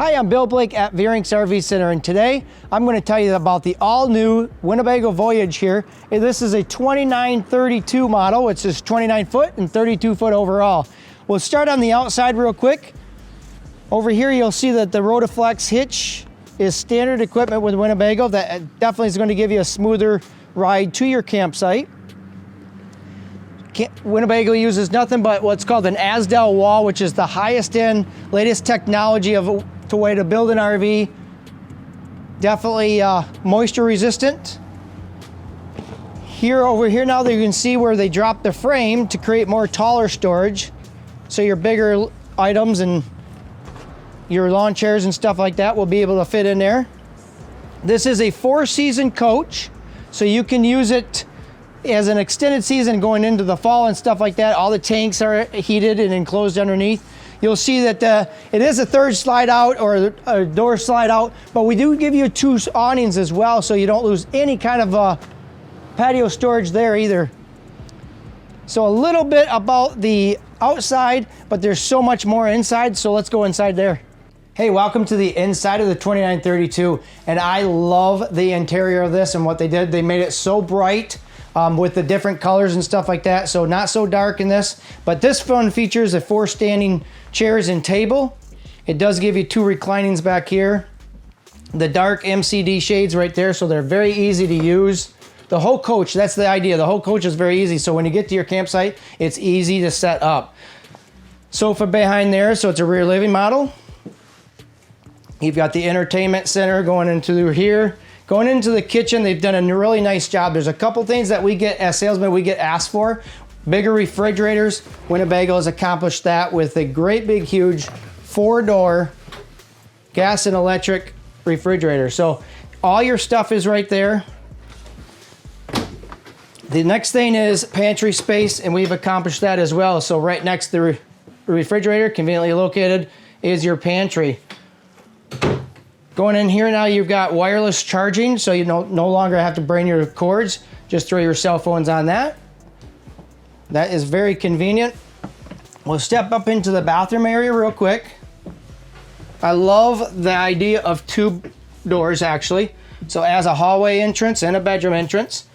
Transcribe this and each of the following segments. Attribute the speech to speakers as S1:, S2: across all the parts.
S1: Hi, I'm Bill Blake at Vierinks RV Center, and today I'm going to tell you about the all-new Winnebago Voyage here. This is a 2932 model, which is 29 foot and 32 foot overall. We'll start on the outside real quick. Over here you'll see that the Rotaflex hitch is standard equipment with Winnebago. That definitely is going to give you a smoother ride to your campsite. Winnebago uses nothing but what's called an Azdel Wall, which is the highest end, latest technology of the way to build an RV. Definitely moisture resistant. Over here now you can see where they drop the frame to create more taller storage. So your bigger items and your lawn chairs and stuff like that will be able to fit in there. This is a 4-season coach, so you can use it as an extended season going into the fall and stuff like that. All the tanks are heated and enclosed underneath. You'll see that it is a third slide out or a door slide out, but we do give you 2 awnings as well, so you don't lose any kind of patio storage there either. So a little bit about the outside, but there's so much more inside, so let's go inside there. Hey, welcome to the inside of the 2932, and I love the interior of this and what they did. They made it so bright with the different colors and stuff like that, so not so dark in this. But this one features 4 standing chairs and table. It does give you 2 reclinings back here. The dark MCD shades right there, so they're very easy to use. The whole coach, that's the idea. The whole coach is very easy, so when you get to your campsite, it's easy to set up. Sofa behind there, so it's a rear living model. You've got the entertainment center going into here. Going into the kitchen, they've done a really nice job. There's a couple things that we get as salesmen, we get asked for. Bigger refrigerators. Winnebago has accomplished that with a great big huge 4-door gas and electric refrigerator. So all your stuff is right there. The next thing is pantry space, and we've accomplished that as well. So right next to the refrigerator, conveniently located, is your pantry. Going in here now, you've got wireless charging, so you no longer have to bring your cords. Just throw your cell phones on that. That is very convenient. We'll step up into the bathroom area real quick. I love the idea of 2 doors actually. So as a hallway entrance and a bedroom entrance.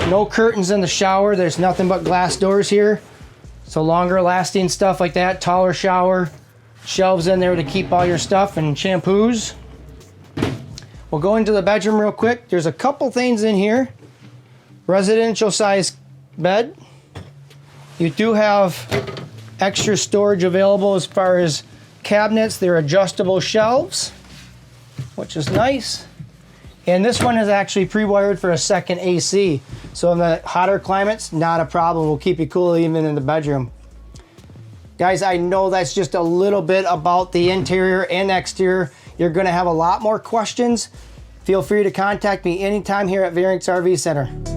S1: No curtains in the shower. There's nothing but glass doors here. So longer lasting stuff like that. Taller shower. Shelves in there to keep all your stuff and shampoos. We'll go into the bedroom real quick. There's a couple things in here. Residential size bed. You do have extra storage available as far as cabinets. They're adjustable shelves, which is nice. And this one is actually pre-wired for a second AC. So in the hotter climates, not a problem. We'll keep you cool even in the bedroom. Guys, I know that's just a little bit about the interior and exterior. You're gonna have a lot more questions. Feel free to contact me anytime here at Vierinks RV Center.